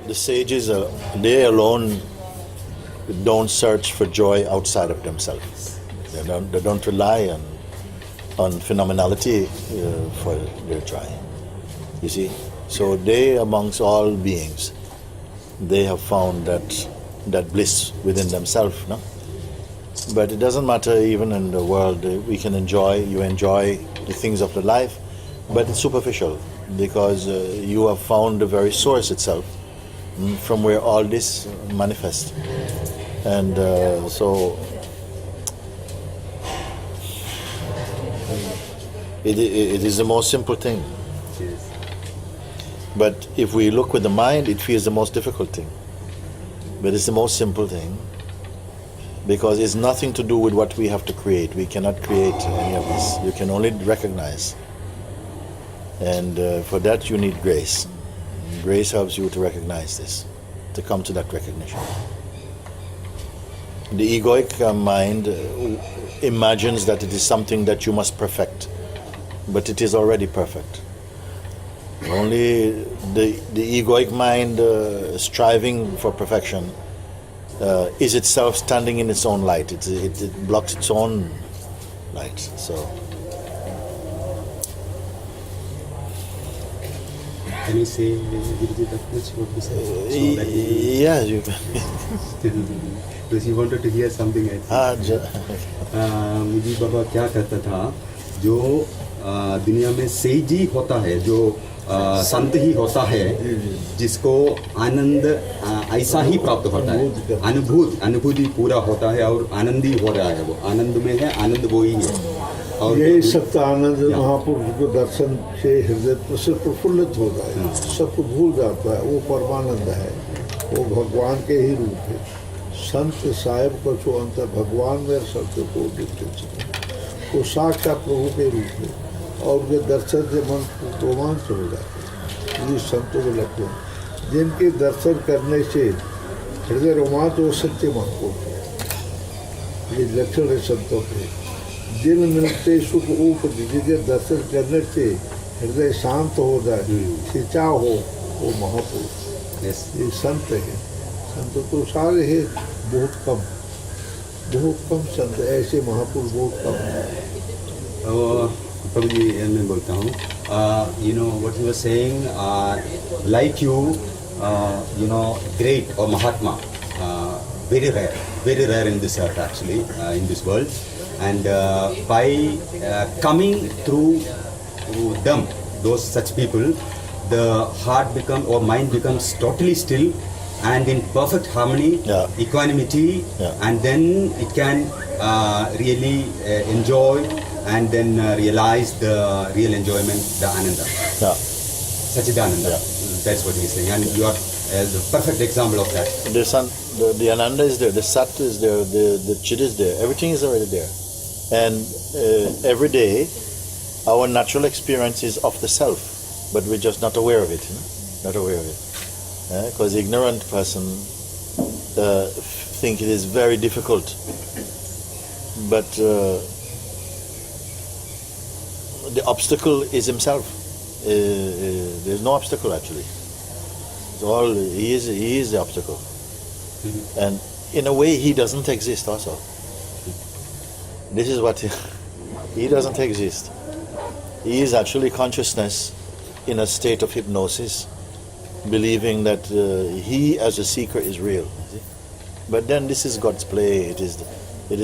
the sages, they alone don't search for joy outside of themselves. They don't rely on phenomenality for their joy. You see? So they, amongst all beings, they have found that bliss within themselves. No? But it doesn't matter, even in the world, you enjoy the things of the life, but it's superficial, because you have found the very source itself from where all this manifests. And so it is the most simple thing. Yes. But if we look with the mind, it feels the most difficult thing. But it's the most simple thing, because it's nothing to do with what we have to create. We cannot create any of this. You can only recognize. And for that you need grace. Grace helps you to recognize this, to come to that recognition. The egoic mind imagines that it is something that you must perfect, but it is already perfect. Only the egoic mind striving for perfection is itself standing in its own light. It blocks its own light. So. Can you say a little bit of which what you said? Yeah, you can. Because you wanted to hear something, I think. मुझे बाबा क्या कहता था, जो दुनिया में says he होता है, जो संत ही होता है, जिसको आनंद ऐसा ही प्राप्त होता है, अनुभूति पूरा होता है और आनंदी हो रहा है, वो आनंद में है, आनंद वो ही है। और यही सत्य आनंद महापुरुष को दर्शन से हृदय प्रफुल्लित होता है, सब कुछ भूल जाता है, वो परमानंद है, वो भगवान के ही रूप है। संत साहिब को छो अंतर भगवान में सत्य को वो साक्षात प्रभु के रूप है, और उनके दर्शन से मन रोमांच हो जाता है। ये संतों के लक्षण, जिनके दर्शन करने से हृदय रोमांच वो सच्चे मन को, ये लक्षण है संतों के। जिन मिलते सुख ऊपर, जिनके दर्शन करने से हृदय शांत हो जाए, खिंचाव हो, वो महापुरुष। ये संत है। संत तो सारे हैं, बहुत कम संत, ऐसे महापुरुष बहुत कम है। प्रभु जी, मैं बोलता हूँ, you know what you were saying, like you know, great or Mahatma, very rare in this earth actually, in this world, and by coming through them, those such people, the heart becomes or mind becomes totally still and in perfect harmony, equanimity, and then it can really enjoy and then realize the real enjoyment, the ananda. Sachidananda. That's what he's saying, and you are the perfect example of that. The ananda is there, the sat is there, the chit is there, everything is already there. And every day, our natural experience is of the self, but we're just not aware of it, not aware of it. Because the ignorant person think it is very difficult, but the obstacle is himself. There's no obstacle actually. It's all he is the obstacle, and in a way he doesn't exist also. This is what he doesn't exist. He is actually consciousness in a state of hypnosis, believing that he as a seeker is real. But then this is God's play. It is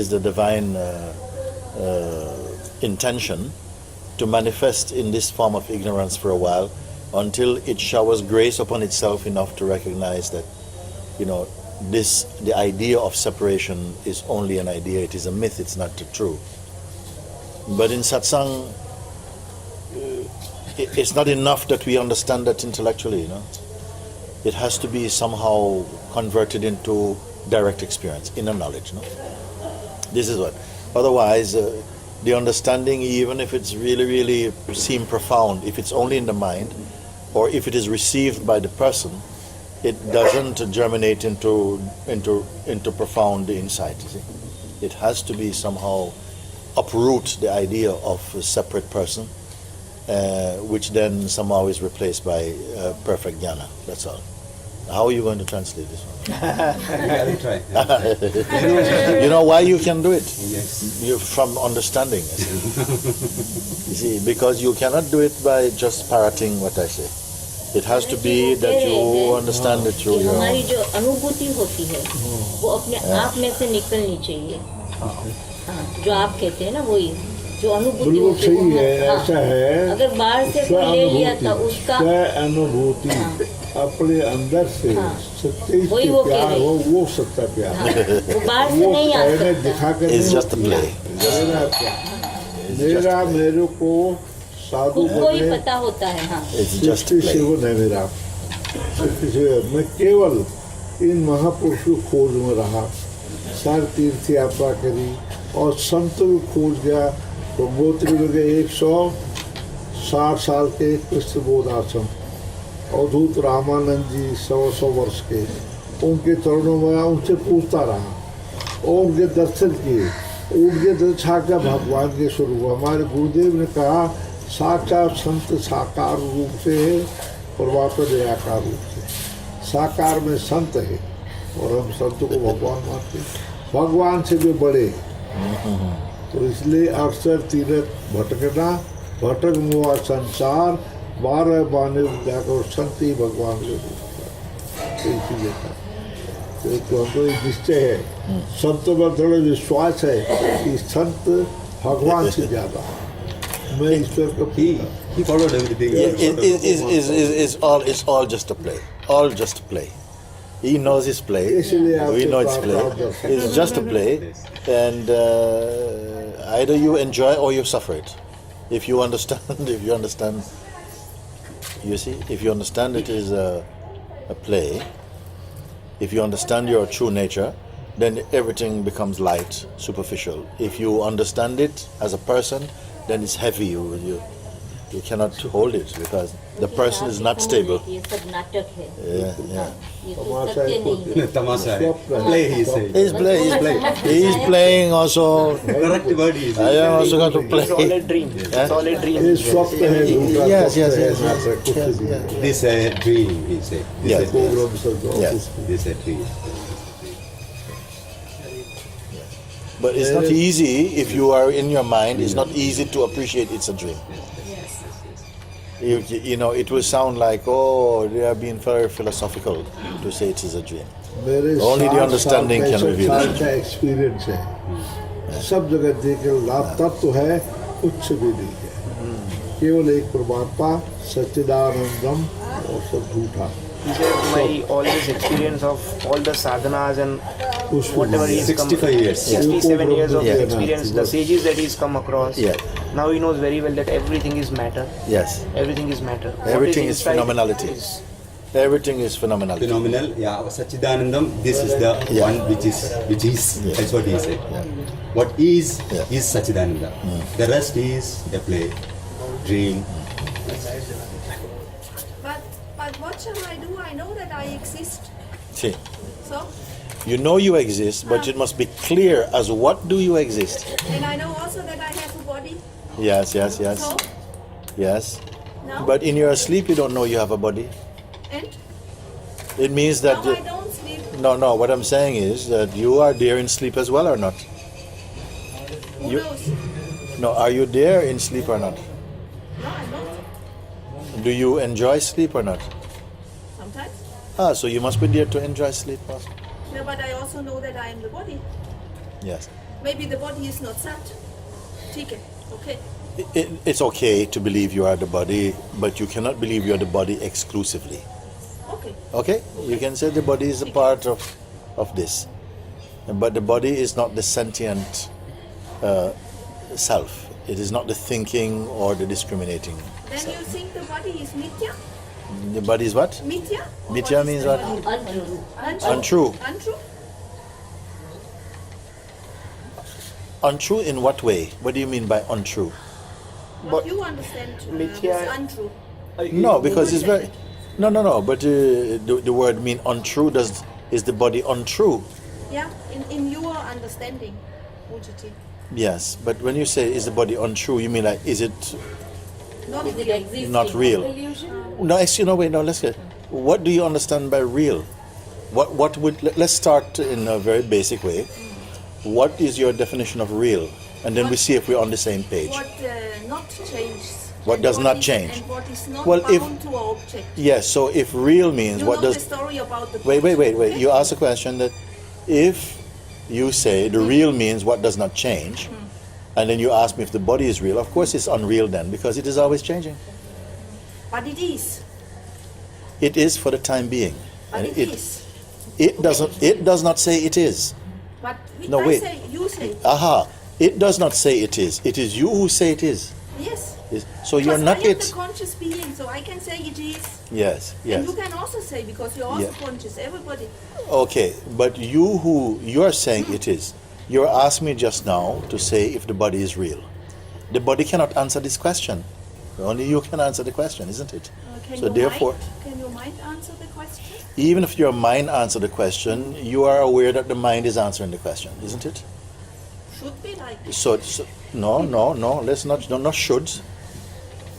the divine intention to manifest in this form of ignorance for a while, until it showers grace upon itself enough to recognize that, the idea of separation is only an idea. It is a myth. It's not true. But in satsang, it's not enough that we understand that intellectually. It has to be somehow converted into direct experience, inner knowledge. This is what. Otherwise, the understanding, even if it's really, really seem profound, if it's only in the mind, or if it is received by the person, it doesn't germinate into profound insight. You see? It has to be somehow uproot the idea of a separate person, which then somehow is replaced by perfect jnana. That's all. How are you going to translate this one? I will try. You know why you can do it? Yes. You from understanding. You see, because you cannot do it by just parroting what I say. It has to be that you understand it through your हमारी own. जो अनुभूति होती है वो अपने आप में से निकलनी चाहिए। हाँ, जो आप कहते हैं ना वही जो अनुभूति बिल्कुल होती है, सही वो है, हाँ, ऐसा है। अगर बाहर से कोई ले लिया था उसका अनुभूति अपने अंदर से हाँ। सच्चे वही से वो प्यार कह रही। हो, वो सच्चा प्यार हाँ, है। वो बाहर से वो नहीं आ कहने सकता। दिखा कर It's नहीं just a होती play. है। मेरा प्यार मेरा मेरे को साधु खुद को ही बने पता होता है। हाँ, It's just a Srishti play. Seven है मेरा सृष्टि सेवन। मैं केवल इन महापुरुषों की खोज में रहा, सारी तीर्थ यात्रा करी और संतों की खोज गया। तो गोत्री में गए 160 साल के कृष्ण बोध आश्रम, अवधूत रामानंद जी 100 वर्ष के, उनके चरणों में उनसे पूछता रहा और उनके दर्शन किए। उनके दर्शन का भगवान के स्वरूप हमारे गुरुदेव ने कहा साक्षात संत साकार रूप से है, परमात्मा निराकार रूप से। साकार में संत है और हम संत को भगवान मानते हैं, भगवान से भी बड़े। तो इसलिए अक्सर तीरथ भटकना, भटक मुआ संसार, 12 बाने जाकर संत ही भगवान के रूप में। इसीलिए तो हमको एक निश्चय है, संतों में थोड़ा विश्वास है कि संत भगवान से ज्यादा। मैं ईश्वर को He followed everything. It's all just a play. All just a play. He knows his play. We know his play. It's just a play, and either you enjoy or you suffer it. If you understand, you see, if you understand it is a play, if you understand your true nature, then everything becomes light, superficial. If you understand it as a person, then it's heavy. You cannot hold it because the person is not stable. ये सब नाटक है। Yeah. ये तो सत्य नहीं है। Tamasha hai. Play, he said. He's playing also. Correct word he I said. am also going to play. Solid dream. Yeah. Solid dream. ये स्वप्न है, झूठा Yes, स्वप्न yes, है, yes, नाटक कुछ yes, नहीं है। yes. This a dream, he said. Yes. This a program सब जो Yes. This a dream. But it's not easy if you are in your mind. It's not easy to appreciate it's a dream. You know, it will sound like, oh, they are being very philosophical to say it is a dream. मेरे Only the 60 understanding साल can का reveal साल it. का experience है। सब जगह देखे लाभ तत्व है, कुछ भी नहीं है। केवल एक परमात्मा सच्चिदानंदम और सब झूठा। He said, my all this experience of all the sadhanas and whatever he's 65 years. 67 years of Yeah. experience, the sages that he's come across. Yeah. Now he knows very well that everything is matter. Yes. Everything is matter. What Everything is inside phenomenality. is- Everything is phenomenality. Phenomenal. Yeah. Satchidanandam. This is the Yeah. one which is. Yeah. That's what he said. What is Yeah. is Satchidananda. The rest is a play, dream. But what shall I do? I know that I exist. See, So, you know you exist, but it must be clear as what do you exist. and I know also that I have a body. Yes. So, Yes. now, But in your sleep, you don't know you have a body. and It means that. now I don't sleep. No. What I'm saying is that you are there in sleep as well or not? Who You- knows? No, are you there in sleep or not? No, I'm not. Do you enjoy sleep or not? Sometimes. So you must be there to enjoy sleep also. No, but I also know that I am the body. Yes. Maybe the body is not sat. Take it. Okay. It's okay to believe you are the body, but you cannot believe you are the body exclusively. Okay. Okay? You can say the body is a part of this. But the body is not the sentient self. It is not the thinking or the discriminating. Then self. you think the body is mithya? The body is what? Mithya? Or Mithya is means the what? body? Untrue. Untrue. Untrue? Untrue in what way? What do you mean by untrue? What you understand Mithya- is untrue. No, because it's very... No. But the word mean untrue. Is the body untrue? Yeah, in your understanding, Mooji. Yes. But when you say is the body untrue, you mean like is it Not Is it real. existing? not real? No, actually, no, wait, no, let's get... what do you understand by real? What would, let's start in a very basic way. What is your definition of real? And then we see if we're on the same page. What not changes. What and does not is- change. And what is not Well, if- bound to object. Yes, so if real means You what know does... the story about the Wait. okay? You ask a question that if you say the real means what does not change, and then you ask me if the body is real, of course it's unreal then, because it is always changing. But it is. It is for the time being. But And it is. It doesn't. It does not say it is. But No, I wait. say, you say, Aha. It does not say it is. It is you who say it is. yes. So you're Because not I am it. the conscious being, so I can say it is. Yes. And Yes. you can also say, because you're also Yeah. conscious, everybody. Okay. But you are saying it is. You're asking me just now to say if the body is real. The body cannot answer this question. Only you can answer the question, isn't it? So therefore, Can your mind answer the question? even if your mind answers the question, you are aware that the mind is answering the question, isn't it? Should be like this. So no. Let's not should.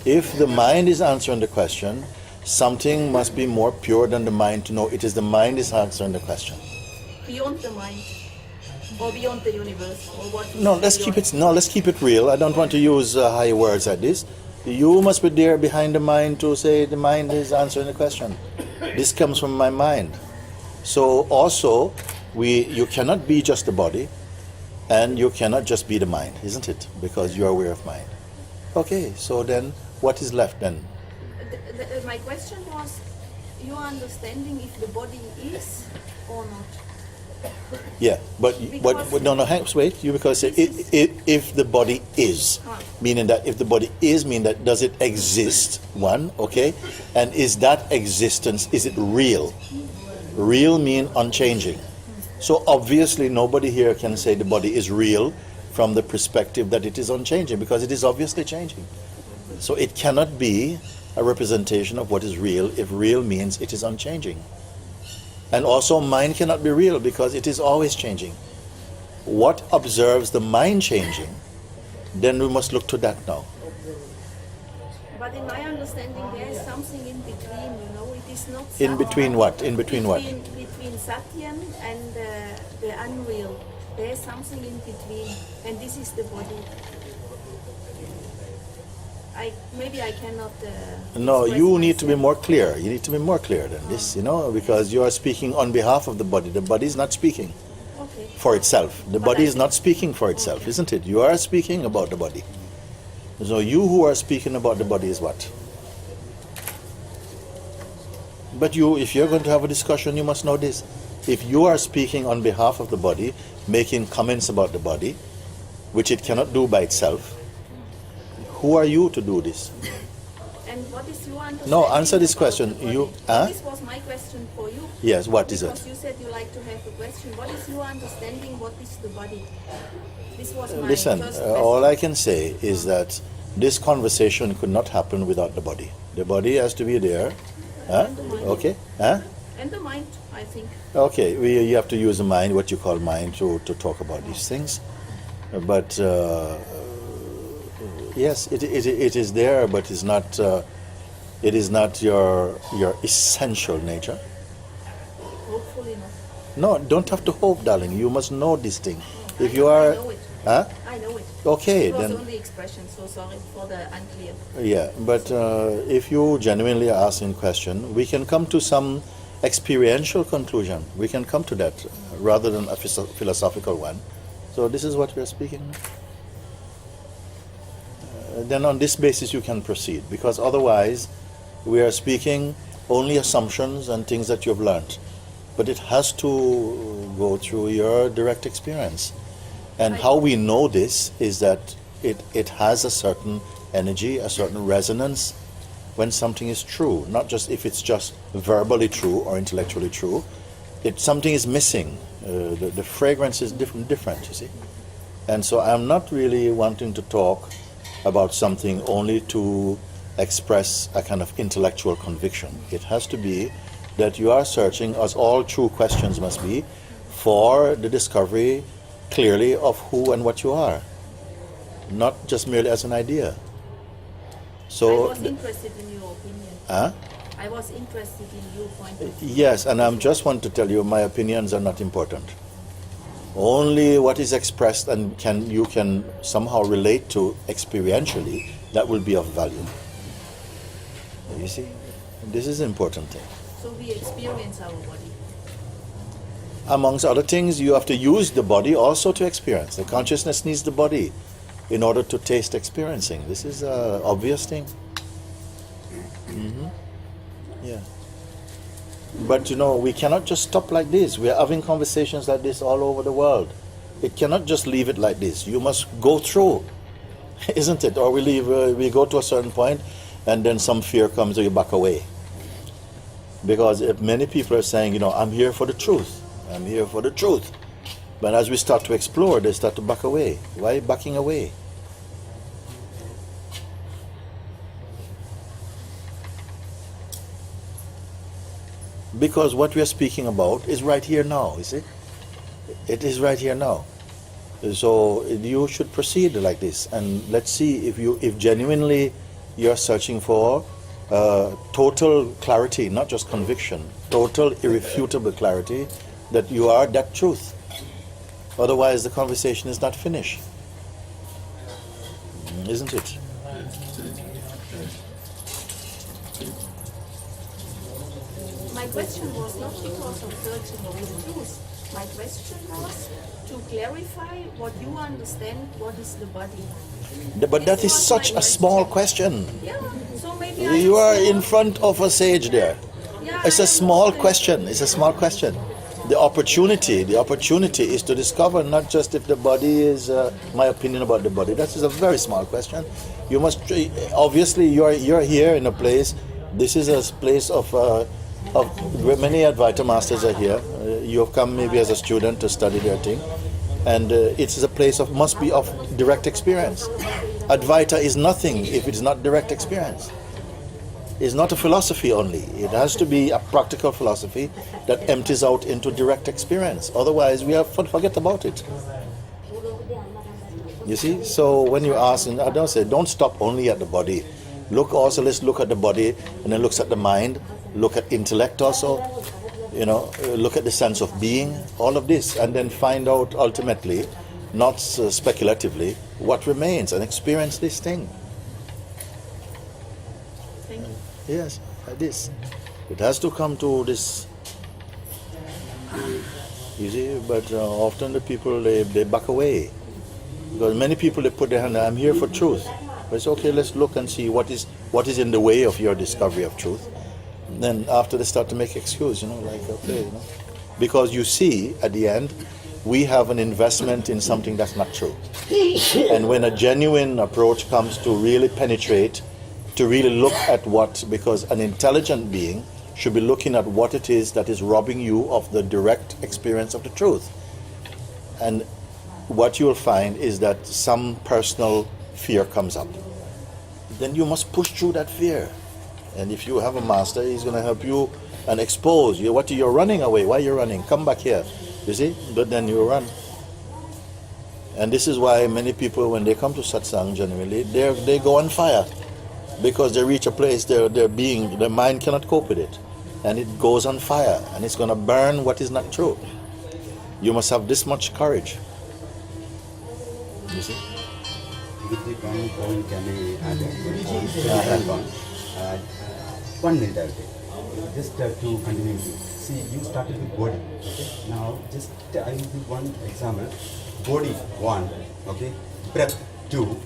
If the mind is answering the question, something must be more pure than the mind to know it is the mind is answering the question. Beyond the mind. Or beyond the universe. Or what is No, let's beyond? keep it real. I don't want to use high words like this. You must be there behind the mind to say the mind is answering the question. This comes from my mind. So also, you cannot be just the body, and you cannot just be the mind, isn't it? Because you are aware of mind. Okay, so then what is left then? My question was, your understanding if the body is or not. Yeah, but no, wait. You because if the body is, meaning that if the body is, meaning that does it exist? One, okay, and is that existence, is it real? Real mean unchanging. So obviously nobody here can say the body is real from the perspective that it is unchanging, because it is obviously changing. So it cannot be a representation of what is real if real means it is unchanging. And also mind cannot be real because it is always changing. What observes the mind changing, then we must look to that now. But in my understanding, there is something in between, you know, it is not In between what? In between what? Between Satyam and the unreal. There is something in between, and this is the body. Maybe I cannot... No, express you need to be myself. more clear. You need to be more clear than this, because you are speaking on behalf of the body. The body is not speaking Okay. for itself. The But body I is not speaking for itself, Okay. isn't it? You are speaking about the body. So you who are speaking about the body is what? But if you're going to have a discussion, you must know this. If you are speaking on behalf of the body, making comments about the body, which it cannot do by itself, who are you to do this? And what is your understanding? No, answer this about question. the body? You- huh? This was my question for you. Yes, what is Because it? you said you like to have a question. What is your understanding? What is the body? This was my Listen, first all question. I can say is that this conversation could not happen without the body. The body has to be there. Huh? And the mind. Okay? Huh? And the mind, I think. Okay, you have to use the mind, what you call mind, to talk about these things. But yes, it is there, but it is not your essential nature. Hopefully not. No, don't have to hope, darling. You must know this thing. If I you know, are, I know it. huh? I know it. Okay, It was then. only expression, so sorry for the unclear. Yeah, but if you genuinely are asking question, we can come to some experiential conclusion. We can come to that rather than a philosophical one. So this is what we are speaking. Then on this basis you can proceed, because otherwise we are speaking only assumptions and things that you've learned. But it has to go through your direct experience. And how we know this is that it has a certain energy, a certain resonance when something is true, not just if it's just verbally true or intellectually true. Something is missing. The fragrance is different, you see. And so I'm not really wanting to talk about something only to express a kind of intellectual conviction. It has to be that you are searching, as all true questions must be, for the discovery clearly of who and what you are, not just merely as an idea. I So, was interested in your opinion. huh? I was interested in your point of view. Yes, and I just want to tell you, my opinions are not important. Only what is expressed and you can somehow relate to experientially, that will be of value. You see, this is an important thing. So we experience our body. Amongst other things, you have to use the body also to experience. The consciousness needs the body in order to taste experiencing. This is an obvious thing. Yeah. But we cannot just stop like this. We are having conversations like this all over the world. It cannot just leave it like this. You must go through, isn't it? Or we go to a certain point and then some fear comes and you back away. Because if many people are saying, I'm here for the truth. I'm here for the truth. But as we start to explore, they start to back away. Why backing away? Because what we are speaking about is right here now, you see? It is right here now. So you should proceed like this, and let's see if genuinely you're searching for total clarity, not just conviction, total irrefutable clarity that you are that truth. Otherwise the conversation is not finished. Isn't it? My question was not because of searching for the truth. My question was to clarify what you understand, what is the body. But that is such a small question. Yeah, so maybe You are in front of a sage there. Yeah, It's a I small understand. question. It's a small question. The opportunity is to discover not just if the body is my opinion about the body. That is a very small question. You must obviously you're here in a place. This is a place of many Advaita masters are here. You have come maybe as a student to study their thing, and it is a place must be of direct experience. Advaita is nothing if it is not direct experience. It's not a philosophy only. It has to be a practical philosophy that empties out into direct experience. Otherwise, we have forget about it. You see? So when you ask, and I don't say, don't stop only at the body. Let's look at the body, and then looks at the mind, look at intellect also, look at the sense of being, all of this, and then find out ultimately, not speculatively, what remains, and experience this thing. Thank you. Yes, like this. It has to come to this. You see, but often the people, they back away. Because many people, they put their hand, I'm here for truth. But it's okay, let's look and see what is in the way of your discovery of truth. And then after they start to make excuse, Because you see, at the end, we have an investment in something that's not true. And when a genuine approach comes to really penetrate, to really look at because an intelligent being should be looking at what it is that is robbing you of the direct experience of the truth. And what you will find is that some personal fear comes up. Then you must push through that fear. And if you have a master, he's going to help you and expose you. What you're running away? Why are you running? Come back here. You see? But then you run. And this is why many people, when they come to satsang, generally, they go on fire. Because they reach a place, their mind cannot cope with it. And it goes on fire. And it's going to burn what is not true. You must have this much courage. You see? With the one point, can I add one minute, I'll take. Just to continue. See, you started with body. Okay? Now, just I will give one example. Body 1, okay? Breath 2,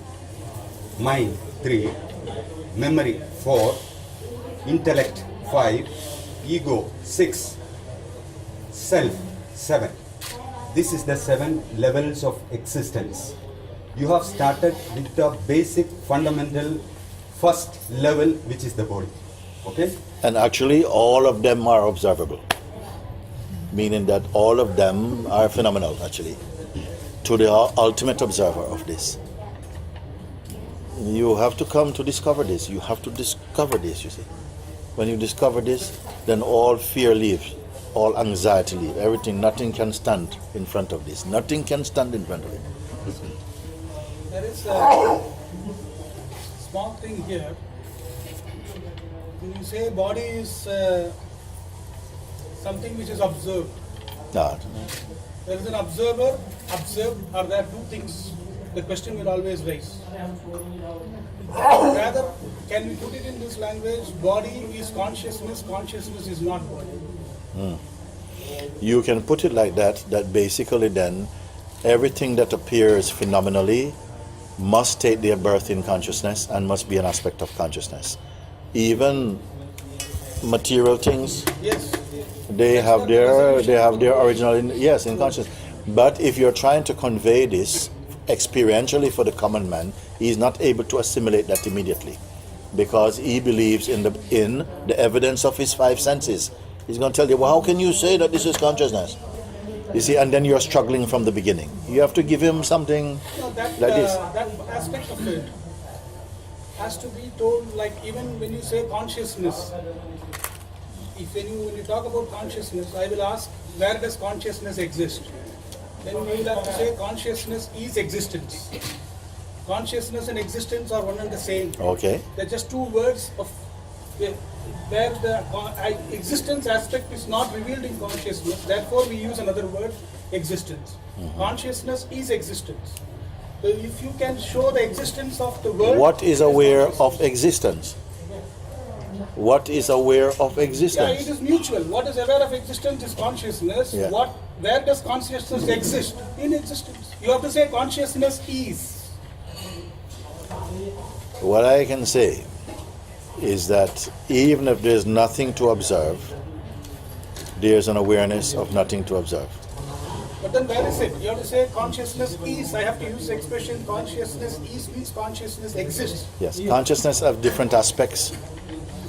mind 3, memory 4, intellect 5, ego 6, self 7. This is the 7 levels of existence. You have started with the basic fundamental first level, which is the body. Okay? And actually, all of them are observable. Meaning that all of them are phenomenal, actually, to the ultimate observer of this. You have to come to discover this. You have to discover this, you see. When you discover this, then all fear leaves, all anxiety leaves, everything, nothing can stand in front of this. Nothing can stand in front of it. There is a small thing here. when you say body is something which is observed, Ah, there is an observer, observed, are there two things the question will always raise. Rather, can we put it in this language, body is consciousness, consciousness is not body. you can put it like that, that basically then everything that appears phenomenally must take their birth in consciousness and must be an aspect of consciousness. Even material things, Yes. they have their original in consciousness. But if you're trying to convey this experientially for the common man, he is not able to assimilate that immediately, because he believes in the evidence of his five senses. He's going to tell you, well, how can you say that this is consciousness? You see, and then you're struggling from the beginning. You have to give him something No, that, like this. that aspect of it has to be told, like even when you say consciousness, when you talk about consciousness, I will ask, where does consciousness exist? Then you will have to say consciousness is existence. Consciousness and existence are one and the same. Okay. They're just two words of where the existence aspect is not revealed in consciousness. Therefore, we use another word, existence. Consciousness is existence. So if you can show the existence of the world, What is aware of existence? What is aware of yeah, existence? it is mutual. What is aware of existence is consciousness. Yeah. Where does consciousness exist? In existence. You have to say consciousness is. What I can say is that even if there's nothing to observe, there's an awareness of nothing to observe. But then where is it? You have to say consciousness is. I have to use the expression consciousness is means consciousness exists. Yes, consciousness has different aspects.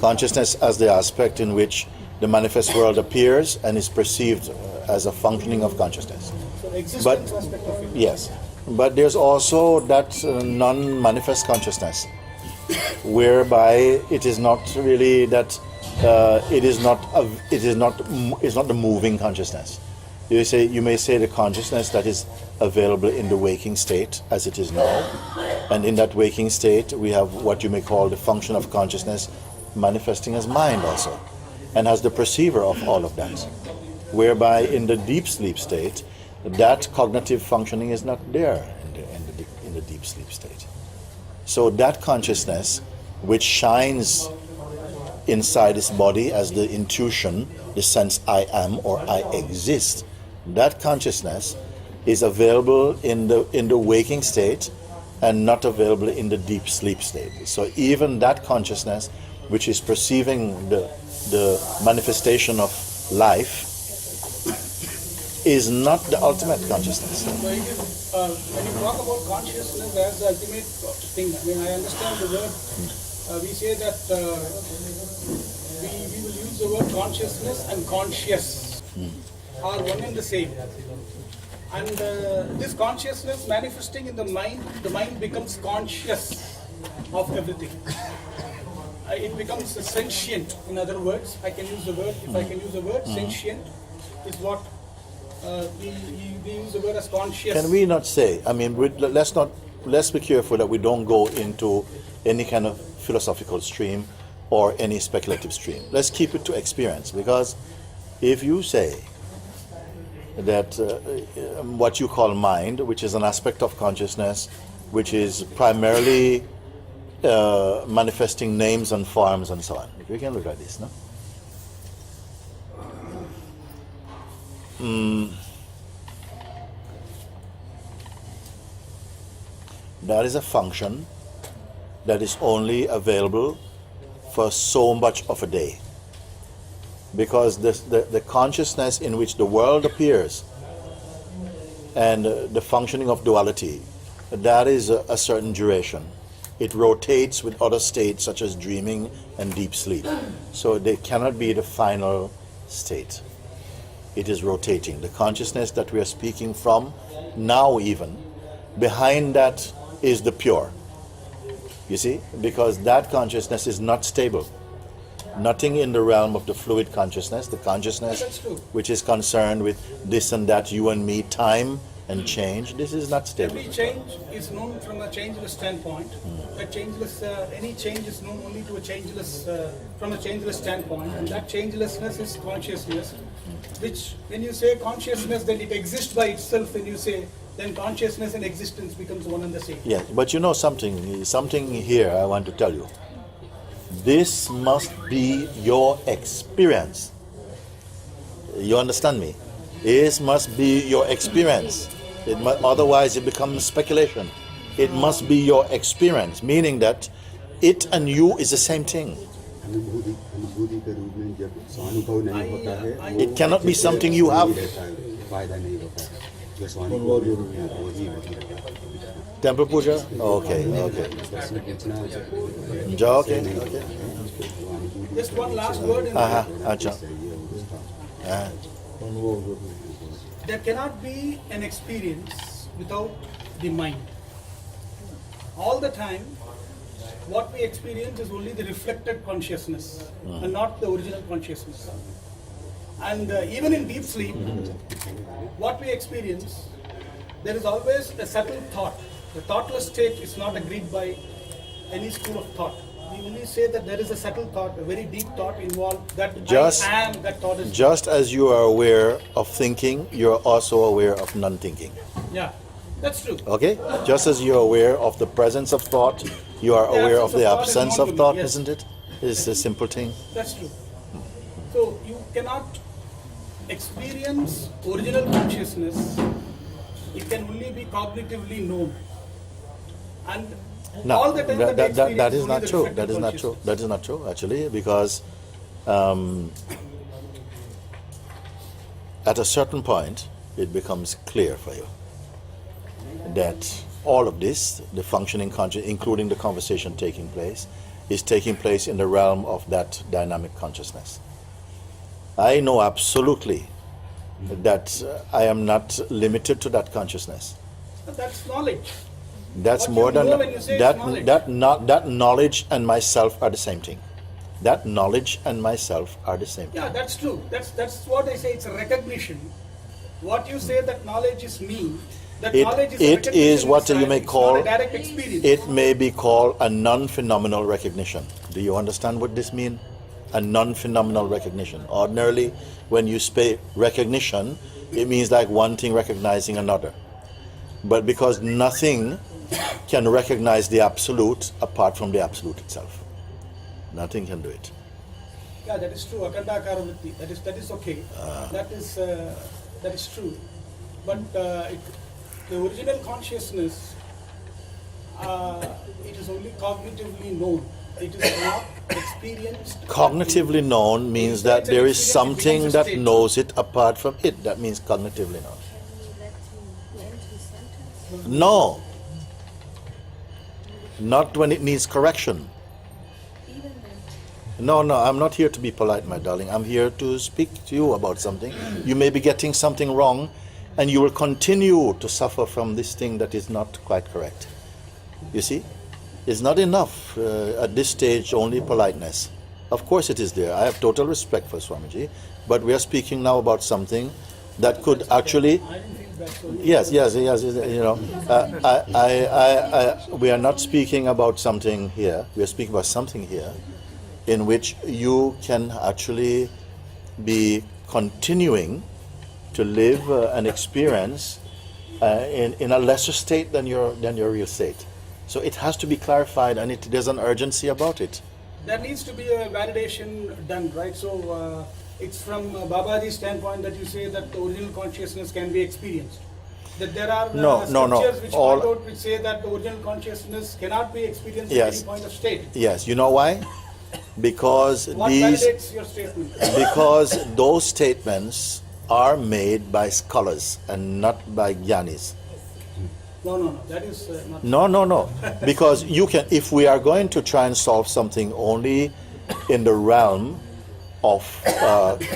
Consciousness as the aspect in which the manifest world appears and is perceived as a functioning of consciousness. So the existence aspect of it. Yes, but there's also that non-manifest consciousness, whereby it is not really that it's not the moving consciousness. You may say the consciousness that is available in the waking state as it is now, and in that waking state we have what you may call the function of consciousness manifesting as mind also, and as the perceiver of all of that, whereby in the deep sleep state that cognitive functioning is not there in the deep sleep state. So that consciousness which shines inside this body as the intuition, the sense I am or I exist, that consciousness is available in the waking state and not available in the deep sleep state. So even that consciousness which is perceiving the manifestation of life is not the ultimate consciousness. So it is, when you talk about consciousness as the ultimate thing, I mean, I understand the word, we say that we will use the word consciousness and conscious are one and the same. And this consciousness manifesting in the mind becomes conscious of everything. It becomes sentient. In other words, I can use the word, if I can use the word, sentient is what we use the word as conscious. Can we not say, I mean, let's be careful that we don't go into any kind of philosophical stream or any speculative stream. Let's keep it to experience, because if you say that what you call mind, which is an aspect of consciousness, which is primarily manifesting names and forms and so on. We can look at this, no? That is a function that is only available for so much of a day, because the consciousness in which the world appears and the functioning of duality, that is a certain duration. It rotates with other states such as dreaming and deep sleep. So they cannot be the final state. It is rotating. The consciousness that we are speaking from now, even, behind that is the pure. You see? Because that consciousness is not stable. Nothing in the realm of the fluid consciousness, the consciousness which is concerned with this and that, you and me, time and change, this is not stable. Every change is known from a changeless standpoint. Any change is known only to a changeless, from a changeless standpoint, and that changelessness is consciousness. Which, when you say consciousness, then it exists by itself. When you say, then consciousness and existence becomes one and the same. Yes, but you know something here I want to tell you. This must be your experience. You understand me? This must be your experience. Otherwise it becomes speculation. It must be your experience, meaning that it and you is the same thing. अनुभूति के रूप में जब स्वानुभव नहीं होता है, It cannot be something you have. फायदा नहीं होता है, जो स्वानुभव है वही रहता है। Temple puja? Okay. प्रश्न पूछना Okay. Just one last word in Acha. There cannot be an experience without the mind. All the time, what we experience is only the reflected consciousness and not the original consciousness. And even in deep sleep, what we experience, there is always a subtle thought. The thoughtless state is not agreed by any school of thought. We only say that there is a subtle thought, a very deep thought involved, that I am, that thought is. Just as you are aware of thinking, you're also aware of non-thinking. Yeah, that's true. Okay? Just as you're aware of the presence of thought, you are aware of the absence of thought, yes. isn't it? It's a simple thing. That's true. So you cannot experience original consciousness. It can only be cognitively known. And No, all the time that is only not the true. reflected That is not true. consciousness. That is not true, actually, because at a certain point, it becomes clear for you that all of this, the functioning consciousness, including the conversation taking place, is taking place in the realm of that dynamic consciousness. I know absolutely that I am not limited to that consciousness. But that's knowledge. That's What more you than know when you say it's knowledge. that knowledge and myself are the same thing. That knowledge and myself are the same thing. Yeah, that's true. That's what I say. It's a recognition. What you say that knowledge is me. That knowledge is a It recognition is what inside. you may It's call, not a direct experience. it may be called a non-phenomenal recognition. Do you understand what this means? A non-phenomenal recognition. Ordinarily, when you say recognition, it means like one thing recognizing another. But because nothing can recognize the absolute apart from the absolute itself. Nothing can do it. Yeah, that is true. Akandakara vritti. That is okay. That is true. But the original consciousness, it is only cognitively known. It is not experienced. Cognitively known means that It's an there is experience, it something becomes a that state. knows it apart from it. That means cognitively known. No. Not when it needs correction. No, I'm not here to be polite, my darling. I'm here to speak to you about something. You may be getting something wrong, and you will continue to suffer from this thing that is not quite correct. You see? It's not enough at this stage only politeness. Of course it is there. I have total respect for Swamiji, but we are speaking now about something that could actually... Yes, you know, we are not speaking about something here. We are speaking about something here in which you can actually be continuing to live an experience in a lesser state than your real state. So it has to be clarified, and there's an urgency about it. There needs to be a validation done, right? So it's from Babaji's standpoint that you say that the original consciousness can be experienced. That there are scriptures which point out, which say that the original consciousness cannot be experienced at any point of state. Yes, you know why? Because What validates your statement? because those statements are made by scholars and not by jnanis. No, that is not. No. Because you can, if we are going to try and solve something only in the realm of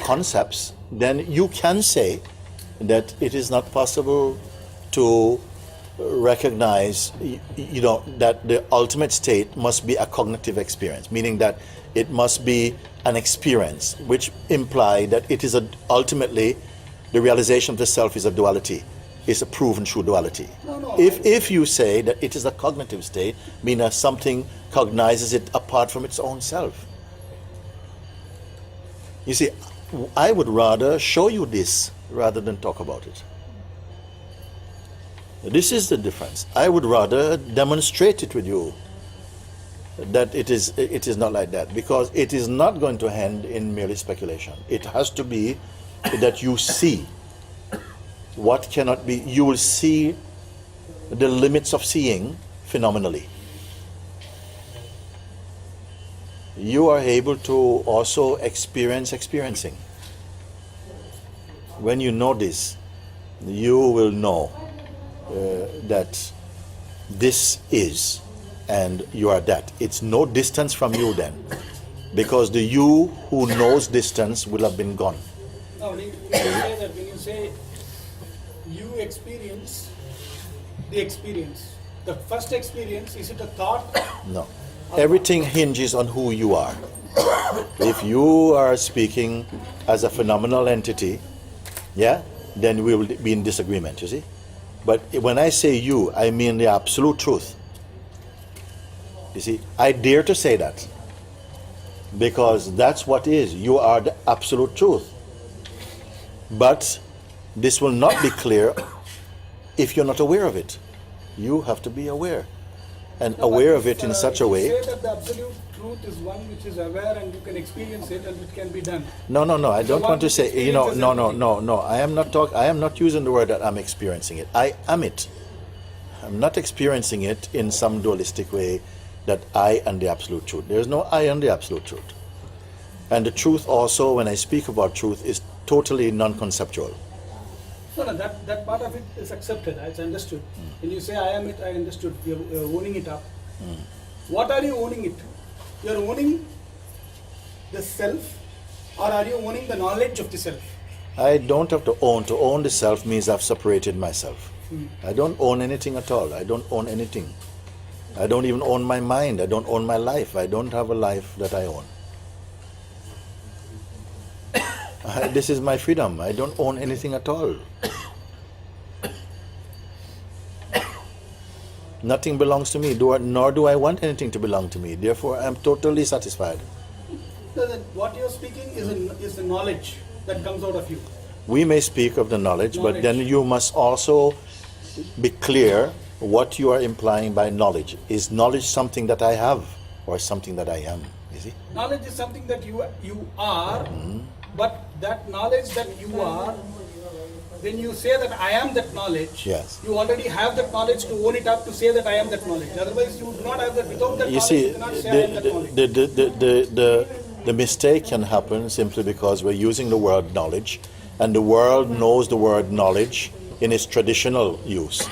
concepts, then you can say that it is not possible to recognize, you know, that the ultimate state must be a cognitive experience, meaning that it must be an experience, which imply that it is ultimately the realization of the self is a duality. is a proven true duality. No, If you say that it is a cognitive state, meaning that something cognizes it apart from its own self. You see, I would rather show you this rather than talk about it. This is the difference. I would rather demonstrate it with you that it is not like that, because it is not going to end in merely speculation. It has to be that you see what cannot be. You will see the limits of seeing phenomenally. You are able to also experience experiencing. When you know this, you will know that this is, and you are that. It's no distance from you then, because the you who knows distance will have been gone. No, when you say you experience the experience, the first experience, is it a thought? No. Everything hinges on who you are. If you are speaking as a phenomenal entity, yeah, then we will be in disagreement, you see. But when I say you, I mean the absolute truth. You see, I dare to say that, because that's what is. You are the absolute truth. But this will not be clear if you're not aware of it. You have to be aware, and aware of it in such a way. You say that the absolute truth is one which is aware and you can experience it and it can be done. No, I don't want to say, no. experiences I am not using the word that I'm experiencing it. I am it. I'm not experiencing it in some dualistic way that I and the absolute truth. There's no I and the absolute truth. And the truth also, when I speak about truth, is totally non-conceptual. No, that part of it is accepted, it's understood. When you say I am it, I understood. You're owning it up. What are you owning it? You're owning the self, or are you owning the knowledge of the self? I don't have to own. To own the self means I've separated myself. I don't own anything at all. I don't own anything. I don't even own my mind. I don't own my life. I don't have a life that I own. This is my freedom. I don't own anything at all. Nothing belongs to me, nor do I want anything to belong to me. Therefore, I am totally satisfied. So that what you're speaking is the knowledge that comes out of you. We may speak of the knowledge, but then you must also be clear what you are implying by knowledge. Is knowledge something that I have, or something that I am? You see? Knowledge is something that you are, but that knowledge that you are, when you say that I am that knowledge, yes, you already have that knowledge to own it up to say that I am that knowledge. Otherwise, you do not have that. Without that you knowledge, see, you cannot say I am that knowledge. the mistake can happen simply because we're using the word knowledge, and the world knows the word knowledge in its traditional use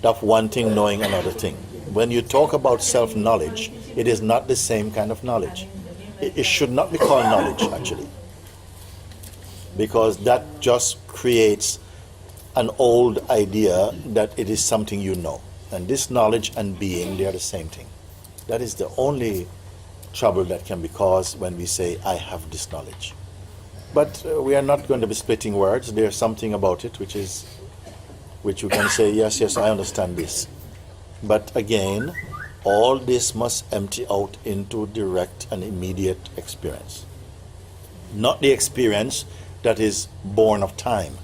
of one thing knowing another thing. When you talk about self-knowledge, it is not the same kind of knowledge. It should not be called knowledge, actually, because that just creates an old idea that it is something you know. And this knowledge and being, they are the same thing. That is the only trouble that can be caused when we say, I have this knowledge. But we are not going to be splitting words. There's something about it which you can say, yes, I understand this. But again, all this must empty out into direct and immediate experience. Not the experience that is born of time,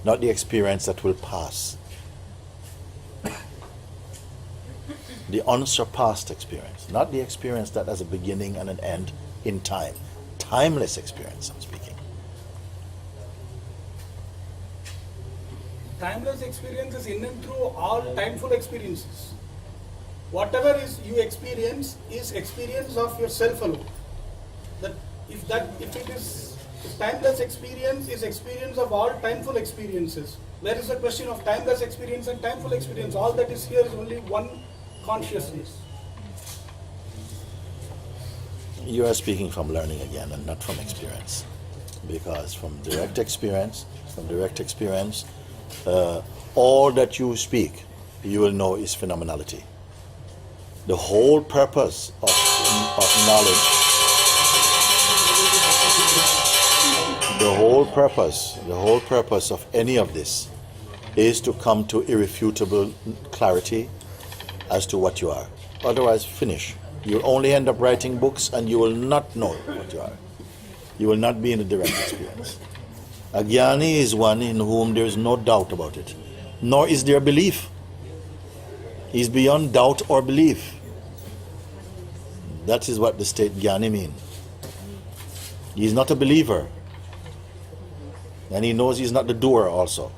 not the experience that will pass. The unsurpassed experience, not the experience that has a beginning and an end in time. Timeless experience, I'm speaking. Timeless experience is in and through all timeful experiences. Whatever is you experience is experience of yourself alone. If timeless experience is experience of all timeful experiences, there is a question of timeless experience and timeful experience. All that is here is only one consciousness. You are speaking from learning again and not from experience. Because from direct experience, all that you speak, you will know is phenomenality. The whole purpose of knowledge, the whole purpose of any of this is to come to irrefutable clarity as to what you are. Otherwise, finish. You'll only end up writing books and you will not know what you are. You will not be in a direct experience. A jnani is one in whom there is no doubt about it, nor is there belief. He's beyond doubt or belief. That is what the state jnani means. He's not a believer. And he knows he's not the doer also.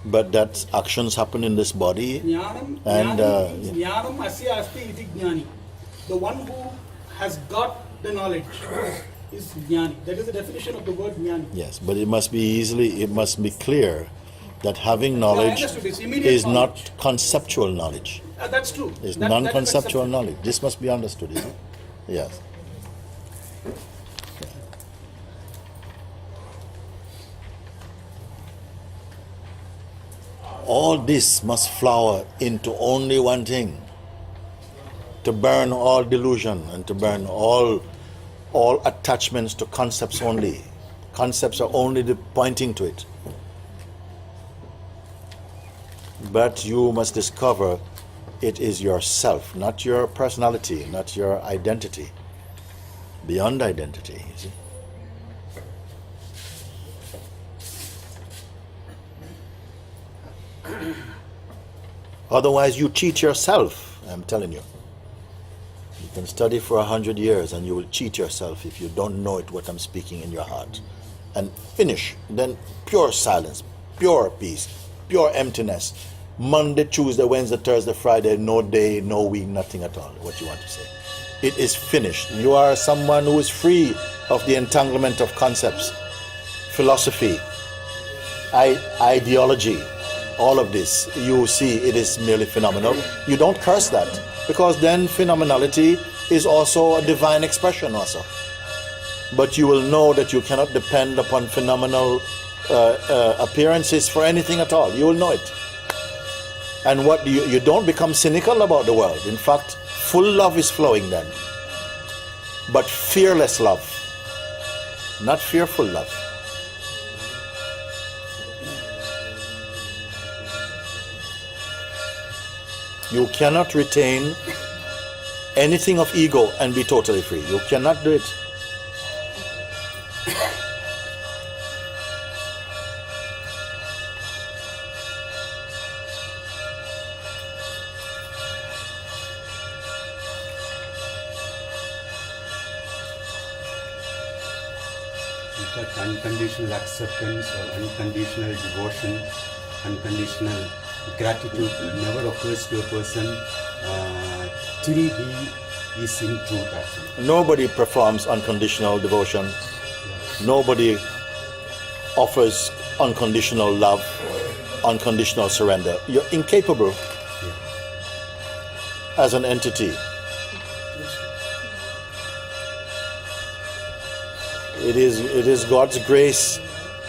But that actions happen in this body. Jnanam, And jnanam asya asti iti jnani. The one who has got the knowledge is jnani. That is the definition of the word jnani. yes, but it must be clear that having knowledge understood. It's immediate is knowledge. not conceptual knowledge. That's true. It's That is non-conceptual acceptable. knowledge. This must be understood, isn't it? Yes. All this must flower into only one thing: to burn all delusion and to burn all attachments to concepts only. Concepts are only pointing to it. But you must discover it is yourself, not your personality, not your identity. Beyond identity, you see. Otherwise, you cheat yourself, I'm telling you. You can study for 100 years and you will cheat yourself if you don't know it, what I'm speaking in your heart. And finish. Then pure silence, pure peace, pure emptiness. Monday, Tuesday, Wednesday, Thursday, Friday, no day, no week, nothing at all, what you want to say. It is finished. You are someone who is free of the entanglement of concepts, philosophy, ideology. All of this, you see, it is merely phenomenal. You don't curse that, because then phenomenality is also a divine expression also. But you will know that you cannot depend upon phenomenal appearances for anything at all. You will know it. And what you don't become cynical about the world. In fact, full love is flowing then. But fearless love, not fearful love. You cannot retain anything of ego and be totally free. You cannot do it. In fact, unconditional acceptance or unconditional devotion, unconditional gratitude never occurs to a person till he is in truth actually. Nobody performs unconditional devotion. Nobody offers unconditional love, unconditional surrender. You're incapable as an entity. It is God's grace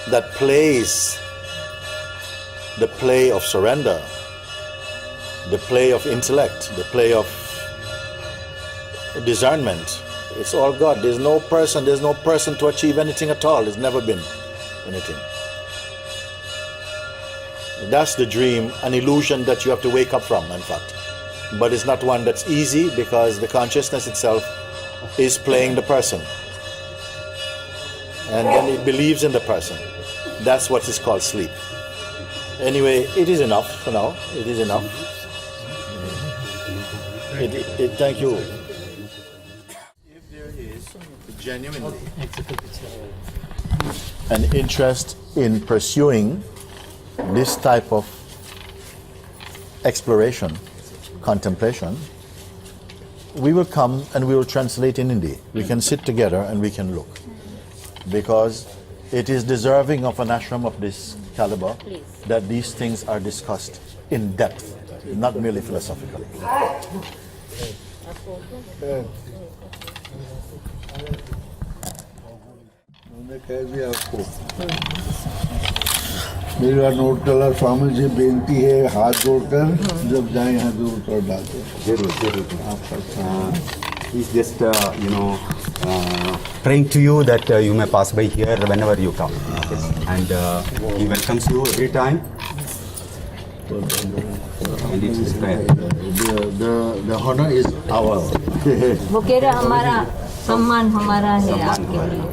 that plays the play of surrender, the play of intellect, the play of discernment. It's all God. There's no person to achieve anything at all. There's never been anything. That's the dream, an illusion that you have to wake up from, in fact. But it's not one that's easy, because the consciousness itself is playing the person. And then it believes in the person. That's what is called sleep. Anyway, it is enough for now. It is enough. Thank you. If there is genuinely an interest in pursuing this type of exploration, contemplation, we will come and we will translate in Hindi. We can sit together and we can look. Because it is deserving of an ashram of this caliber that these things are discussed in depth, not merely philosophically. मैंने कह दिया आपको मेरी बार note कला स्वामी जी बेनती है हाथ जोड़कर जब जाए यहाँ जरूर कर डालते जरूर he's just praying to you that you may pass by here whenever you come, and he welcomes you every time. And it's his prayer. The honor is our. वो कह रहे हमारा सम्मान हमारा है आपके लिए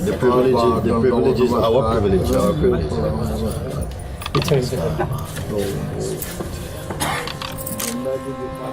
The privilege is our privilege. Ganga ji दिखा